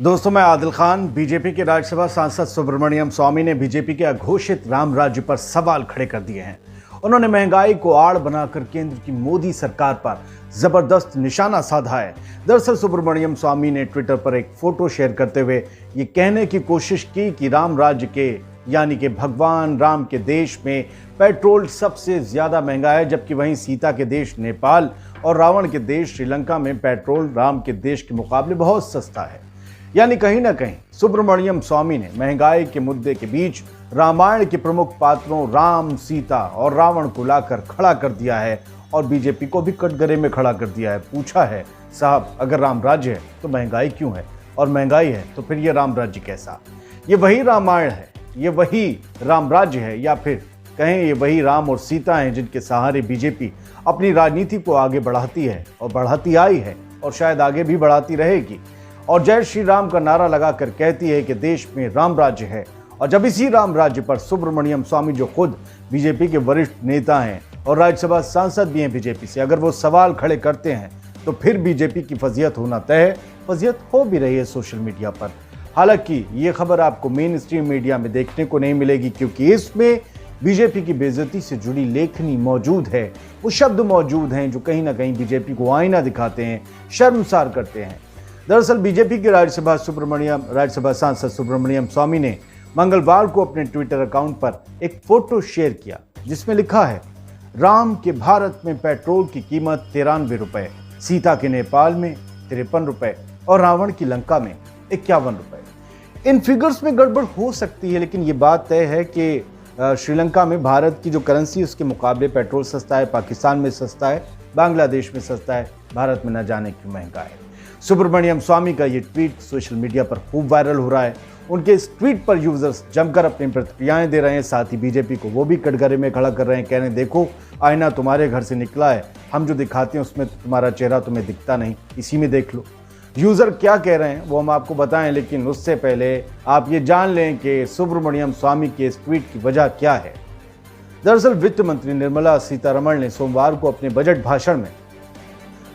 दोस्तों, मैं आदिल खान। बीजेपी के राज्यसभा सांसद सुब्रमण्यम स्वामी ने बीजेपी के अघोषित राम राज्य पर सवाल खड़े कर दिए हैं। उन्होंने महंगाई को आड़ बनाकर केंद्र की मोदी सरकार पर जबरदस्त निशाना साधा है। दरअसल सुब्रमण्यम स्वामी ने ट्विटर पर एक फोटो शेयर करते हुए ये कहने की कोशिश की कि राम राज्य के यानी कि भगवान राम के देश में पेट्रोल सबसे ज्यादा महंगा है, जबकि वहीं सीता के देश नेपाल और रावण के देश श्रीलंका में पेट्रोल राम के देश के मुकाबले बहुत सस्ता है। यानी कहीं ना कहीं सुब्रमण्यम स्वामी ने महंगाई के मुद्दे के बीच रामायण के प्रमुख पात्रों राम, सीता और रावण को लाकर खड़ा कर दिया है और बीजेपी को भी कटघरे में खड़ा कर दिया है। पूछा है, साहब अगर राम राज्य है तो महंगाई क्यों है, और महंगाई है तो फिर ये राम राज्य कैसा? ये वही रामायण है, ये वही राम राज्य है, या फिर कहें ये वही राम और सीता हैं जिनके सहारे बीजेपी अपनी राजनीति को आगे बढ़ाती है और बढ़ाती आई है और शायद आगे भी बढ़ाती रहेगी। और जय श्री राम का नारा लगाकर कहती है कि देश में राम राज्य है। और जब इसी राम राज्य पर सुब्रमण्यम स्वामी, जो खुद बीजेपी के वरिष्ठ नेता हैं और राज्यसभा सांसद भी हैं बीजेपी से, अगर वो सवाल खड़े करते हैं तो फिर बीजेपी की फजीहत होना तय है। फजीहत हो भी रही है सोशल मीडिया पर। हालांकि ये खबर आपको मेन स्ट्रीम मीडिया में देखने को नहीं मिलेगी, क्योंकि इसमें बीजेपी की बेइज्जती से जुड़ी लेखनी मौजूद है, वो शब्द मौजूद हैं जो कहीं ना कहीं बीजेपी को आईना दिखाते हैं, शर्मसार करते हैं। दरअसल बीजेपी के राज्यसभा सांसद सुब्रमण्यम स्वामी ने मंगलवार को अपने ट्विटर अकाउंट पर एक फोटो शेयर किया जिसमें लिखा है, राम के भारत में पेट्रोल की कीमत 93 रुपए, सीता के नेपाल में 53 रुपए और रावण की लंका में 51 रुपए। इन फिगर्स में गड़बड़ हो सकती है, लेकिन ये बात तय है कि श्रीलंका में भारत की जो करेंसी उसके मुकाबले पेट्रोल सस्ता है, पाकिस्तान में सस्ता है, बांग्लादेश में सस्ता है, भारत में न जाने क्यों महंगा है। सुब्रमण्यम स्वामी का ये ट्वीट सोशल मीडिया पर खूब वायरल हो रहा है। उनके इस ट्वीट पर यूजर्स जमकर अपनी प्रतिक्रियाएं दे रहे हैं। साथ ही बीजेपी को वो भी कटघरे में खड़ा कर रहे हैं, कह रहे हैं देखो आईना तुम्हारे घर से निकला है, हम जो दिखाते हैं उसमें तुम्हारा चेहरा तुम्हें दिखता नहीं, इसी में देख लो। यूजर क्या कह रहे हैं वो हम आपको बताएं, लेकिन उससे पहले आप ये जान लें कि सुब्रमण्यम स्वामी के इस ट्वीट की वजह क्या है। दरअसल वित्त मंत्री निर्मला सीतारमण ने सोमवार को अपने बजट भाषण में,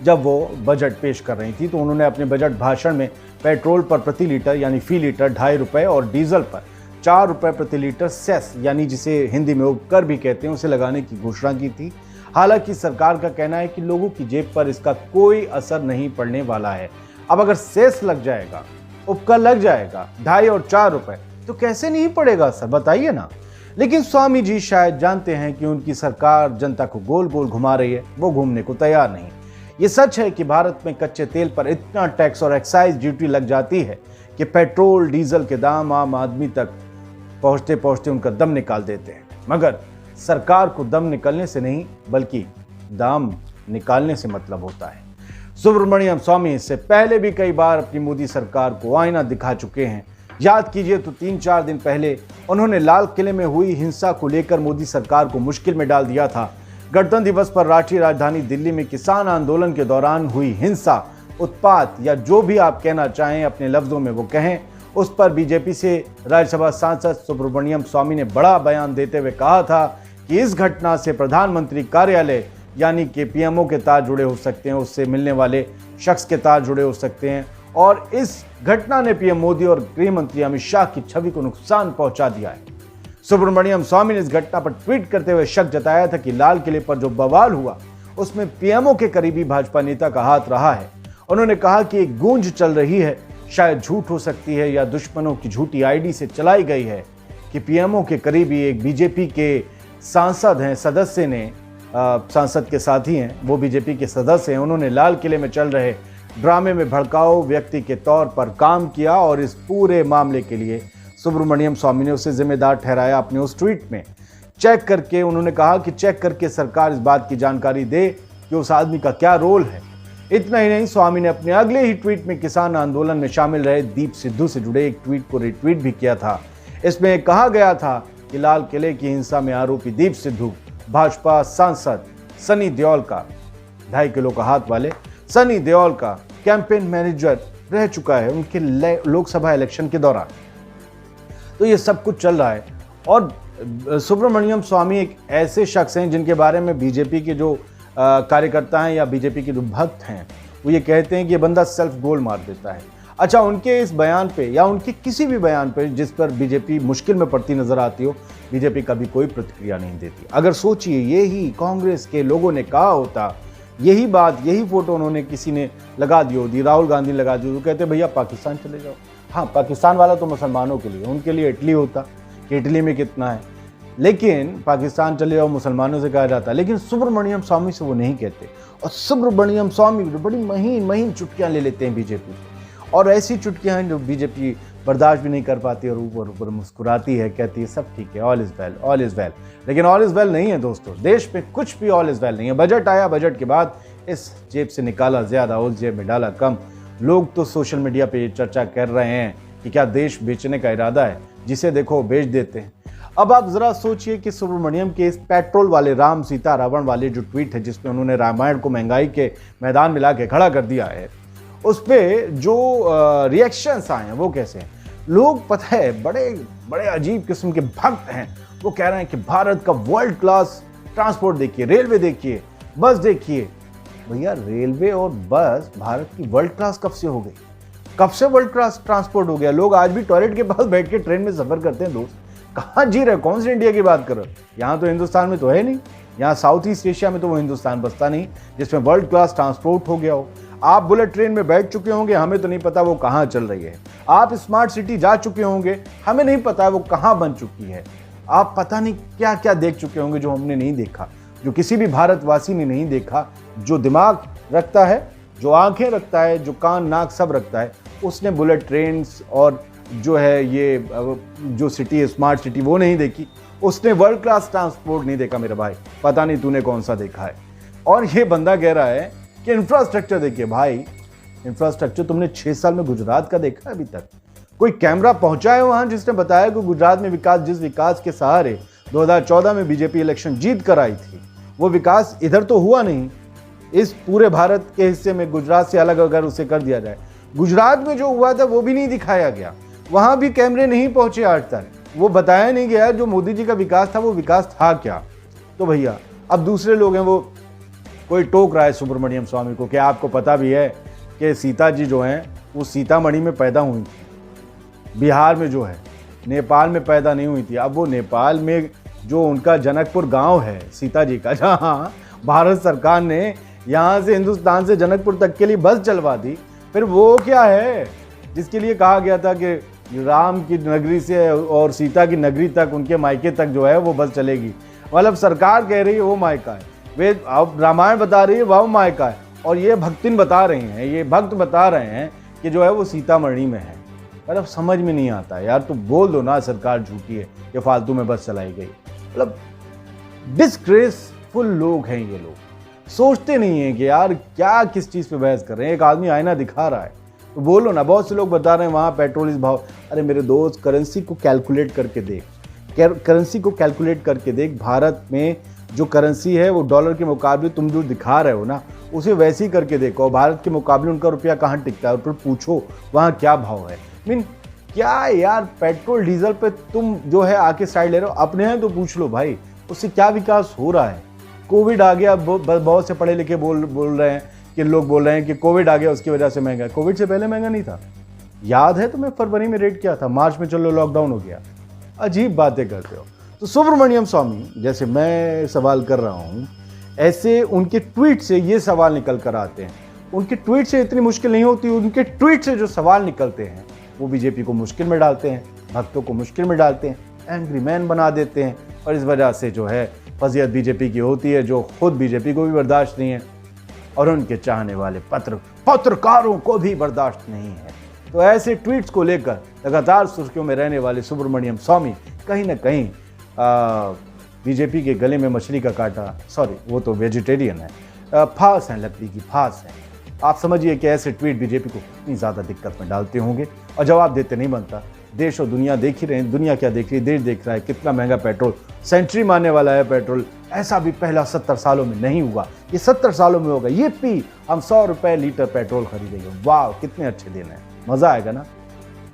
जब वो बजट पेश कर रही थी, तो उन्होंने अपने बजट भाषण में पेट्रोल पर प्रति लीटर यानी फी लीटर 2.5 रुपए और डीजल पर 4 रुपए प्रति लीटर सेस यानी जिसे हिंदी में उपकर भी कहते हैं उसे लगाने की घोषणा की थी। हालांकि सरकार का कहना है कि लोगों की जेब पर इसका कोई असर नहीं पड़ने वाला है। अब अगर सेस लग जाएगा, उपकर लग जाएगा 2.5 और 4 रुपए, तो कैसे नहीं पड़ेगा असर, बताइए ना। लेकिन स्वामी जी शायद जानते हैं कि उनकी सरकार जनता को गोल गोल घुमा रही है, वो घूमने को तैयार नहीं। ये सच है कि भारत में कच्चे तेल पर इतना टैक्स और एक्साइज ड्यूटी लग जाती है कि पेट्रोल डीजल के दाम आम आदमी तक पहुंचते पहुंचते उनका दम निकाल देते हैं। मगर सरकार को दम निकलने से नहीं बल्कि दाम निकालने से मतलब होता है। सुब्रमण्यम स्वामी इससे पहले भी कई बार अपनी मोदी सरकार को आईना दिखा चुके हैं। याद कीजिए तो 3-4 दिन पहले उन्होंने लाल किले में हुई हिंसा को लेकर मोदी सरकार को मुश्किल में डाल दिया था। गणतंत्र दिवस पर राष्ट्रीय राजधानी दिल्ली में किसान आंदोलन के दौरान हुई हिंसा, उत्पात या जो भी आप कहना चाहें अपने लफ्जों में वो कहें, उस पर बीजेपी से राज्यसभा सांसद सुब्रमण्यम स्वामी ने बड़ा बयान देते हुए कहा था कि इस घटना से प्रधानमंत्री कार्यालय यानी कि पीएमओ के तार जुड़े हो सकते हैं, उससे मिलने वाले शख्स के तार जुड़े हो सकते हैं, और इस घटना ने पीएम मोदी और गृह मंत्री अमित शाह की छवि को नुकसान पहुंचा दिया है। सुब्रमण्यम स्वामी ने इस घटना पर ट्वीट करते हुए शक जताया था कि लाल किले पर जो बवाल हुआ उसमें पीएमओ के करीबी भाजपा नेता का हाथ रहा है। उन्होंने कहा कि एक गूंज चल रही है, शायद झूठ हो सकती है या दुश्मनों की झूठी आईडी से चलाई गई है कि पीएमओ के करीबी एक बीजेपी के सांसद हैं, सदस्य ने, सांसद के साथी हैं, वो बीजेपी के सदस्य हैं, उन्होंने लाल किले में चल रहे ड्रामे में भड़काऊ व्यक्ति के तौर पर काम किया और इस पूरे मामले के लिए सुब्रमण्यम स्वामी ने उसे जिम्मेदार ठहराया। अपने उस ट्वीट में चेक करके उन्होंने कहा कि चेक करके सरकार इस बात की जानकारी दे कि उस आदमी का क्या रोल है। इतना ही नहीं, स्वामी ने अपने अगले ही ट्वीट में किसान आंदोलन में शामिल रहे दीप सिद्धू से जुड़े एक ट्वीट को रिट्वीट भी किया था। इसमें कहा गया था कि लाल किले की हिंसा में आरोपी दीप सिद्धू भाजपा सांसद सनी देओल का 2.5 किलो का हाथ वाले सनी देओल का कैंपेन मैनेजर रह चुका है उनके लोकसभा इलेक्शन के दौरान। तो ये सब कुछ चल रहा है और सुब्रमण्यम स्वामी एक ऐसे शख्स हैं जिनके बारे में बीजेपी के जो कार्यकर्ता हैं या बीजेपी के जो भक्त हैं वो ये कहते हैं कि ये बंदा सेल्फ गोल मार देता है। अच्छा, उनके इस बयान पे या उनके किसी भी बयान पे जिस पर बीजेपी मुश्किल में पड़ती नजर आती हो, बीजेपी कभी कोई प्रतिक्रिया नहीं देती। अगर सोचिए यही कांग्रेस के लोगों ने कहा होता, यही बात, यही फोटो उन्होंने किसी ने लगा दी होती, राहुल गांधी लगा दी, तो कहते भैया पाकिस्तान चले जाओ। हाँ, पाकिस्तान वाला तो मुसलमानों के लिए, उनके लिए इटली होता कि इटली में कितना है, लेकिन पाकिस्तान चले जाओ मुसलमानों से कहा जाता। लेकिन सुब्रमण्यम स्वामी से वो नहीं कहते। और सुब्रमण्यम स्वामी बड़ी महीन महीन चुटकियां ले लेते हैं बीजेपी से, और ऐसी चुटकियां हैं जो बीजेपी बर्दाश्त भी नहीं कर पाती और ऊपर ऊपर मुस्कुराती है, कहती है सब ठीक है, all is well, all is well. लेकिन ऑल इज वेल नहीं है दोस्तों, देश में कुछ भी ऑल इज वेल नहीं है। बजट आया, बजट के बाद इस जेब से निकाला ज्यादा, उस जेब में डाला कम। लोग तो सोशल मीडिया पे चर्चा कर रहे हैं कि क्या देश बेचने का इरादा है, जिसे देखो बेच देते हैं। अब आप जरा सोचिए कि सुब्रमण्यम के इस पेट्रोल वाले राम सीता रावण वाले जो ट्वीट है, जिसमें उन्होंने रामायण को महंगाई के मैदान में लाके खड़ा कर दिया है, उस पर जो रिएक्शंस आए हैं वो कैसे हैं। लोग पता है बड़े बड़े अजीब किस्म के भक्त हैं, वो कह रहे हैं कि भारत का वर्ल्ड क्लास ट्रांसपोर्ट देखिए, रेलवे देखिए, बस देखिए। भैया रेलवे और बस भारत की वर्ल्ड क्लास कब से हो गई? कब से वर्ल्ड क्लास ट्रांसपोर्ट हो गया? लोग आज भी टॉयलेट के पास बैठ के ट्रेन में सफर करते हैं दोस्त। कहाँ जी रहे, कौन सी इंडिया की बात कर रहे हो? यहाँ तो हिंदुस्तान में तो है नहीं, यहाँ साउथ ईस्ट एशिया में तो वो हिंदुस्तान बसता नहीं जिसमें वर्ल्ड क्लास ट्रांसपोर्ट हो गया हो। आप बुलेट ट्रेन में बैठ चुके होंगे, हमें तो नहीं पता वो कहाँ चल रही है। आप स्मार्ट सिटी जा चुके होंगे, हमें नहीं पता वो कहाँ बन चुकी है। आप पता नहीं क्या क्या देख चुके होंगे जो हमने नहीं देखा, जो किसी भी भारतवासी ने नहीं देखा। जो दिमाग रखता है, जो आंखें रखता है, जो कान नाक सब रखता है, उसने बुलेट ट्रेन और जो है ये जो सिटी है स्मार्ट सिटी वो नहीं देखी, उसने वर्ल्ड क्लास ट्रांसपोर्ट नहीं देखा। मेरे भाई पता नहीं तूने कौन सा देखा है। और ये बंदा कह रहा है कि इंफ्रास्ट्रक्चर देखिए। भाई इंफ्रास्ट्रक्चर तुमने 6 साल में गुजरात का देखा है? अभी तक कोई कैमरा पहुंचा है वहां जिसने बताया कि गुजरात में विकास, जिस विकास के सहारे 2014 में बीजेपी इलेक्शन जीत कर आई थी, वो विकास इधर तो हुआ नहीं। इस पूरे भारत के हिस्से में गुजरात से अलग अगर उसे कर दिया जाए, गुजरात में जो हुआ था वो भी नहीं दिखाया गया, वहां भी कैमरे नहीं पहुंचे आज तक, वो बताया नहीं गया जो मोदी जी का विकास था वो विकास था क्या। तो भैया अब दूसरे लोग हैं, वो कोई टोक रहा है सुब्रमण्यम स्वामी को कि आपको पता भी है कि सीता जी जो हैं वो सीतामढ़ी में पैदा हुई थी, बिहार में जो है, नेपाल में पैदा नहीं हुई थी। अब वो नेपाल में जो उनका जनकपुर गांव है सीता जी का, जहाँ भारत सरकार ने यहाँ से हिंदुस्तान से जनकपुर तक के लिए बस चलवा दी, फिर वो क्या है जिसके लिए कहा गया था कि राम की नगरी से और सीता की नगरी तक, उनके मायके तक जो है वो बस चलेगी। मतलब सरकार कह रही है वो मायका है, वे अब रामायण बता रही है वह मायका है, और ये भक्तिन बता रही हैं, ये भक्त बता रहे हैं कि जो है वो सीतामढ़ी में है। मतलब समझ में नहीं आता यार, तो बोल दो ना सरकार झूठी है कि फालतू में बस चलाई गई। मतलब डिस्ग्रेसफुल लोग हैं ये लोग, सोचते नहीं है कि यार क्या किस चीज़ पे बहस कर रहे हैं। एक आदमी आईना दिखा रहा है तो बोलो ना। बहुत से लोग बता रहे हैं वहाँ पेट्रोल इस भाव। अरे मेरे दोस्त, करेंसी को कैलकुलेट करके देख, करेंसी को कैलकुलेट करके देख। भारत में जो करेंसी है वो डॉलर के मुकाबले तुम जो दिखा रहे हो ना, उसे वैसे ही करके देखो। भारत के मुकाबले उनका रुपया कहाँ टिकता है, और फिर पूछो वहाँ क्या भाव है। मीन क्या यार, पेट्रोल डीजल पे तुम जो है आके साइड ले रहे हो, अपने हैं तो पूछ लो भाई, उससे क्या विकास हो रहा है। कोविड आ गया, बहुत से पढ़े लिखे बोल रहे हैं कि लोग बोल रहे हैं कि कोविड आ गया उसकी वजह से महंगा। कोविड से पहले महंगा नहीं था, याद है तुम्हें? फरवरी में रेट क्या था, मार्च में चलो लॉकडाउन हो गया। अजीब बातें करते हो। तो सुब्रमण्यम स्वामी, जैसे मैं सवाल कर रहा हूँ, ऐसे उनके ट्वीट से ये सवाल निकल कर आते हैं। उनके ट्वीट से इतनी मुश्किल नहीं होती, उनके ट्वीट से जो सवाल निकलते हैं वो बीजेपी को मुश्किल में डालते हैं, भक्तों को मुश्किल में डालते हैं, एंग्री मैन बना देते हैं। और इस वजह से जो है फजीयत बीजेपी की होती है, जो खुद बीजेपी को भी बर्दाश्त नहीं है और उनके चाहने वाले पत्रकारों को भी बर्दाश्त नहीं है। तो ऐसे ट्वीट्स को लेकर लगातार सुर्खियों में रहने वाले सुब्रमण्यम स्वामी कहीं ना कहीं बीजेपी के गले में मछली का कांटा, सॉरी वो तो वेजिटेरियन है, फांस है, लकड़ी की फांस है। आप समझिए कि ऐसे ट्वीट बीजेपी को इतनी ज़्यादा दिक्कत में डालते होंगे और जवाब देते नहीं बनता। देश और दुनिया देख ही रहे हैं, दुनिया क्या देख रही है, देश देख रहा है कितना महंगा पेट्रोल, सेंचुरी मारने वाला है पेट्रोल। ऐसा भी पहला 70 सालों में नहीं हुआ, ये 70 सालों में होगा। ये पी हम 100 रुपये लीटर पेट्रोल खरीदेंगे। वाह कितने अच्छे दिन हैं, मज़ा आएगा ना,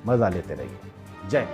मज़ा लेते रहिए। जय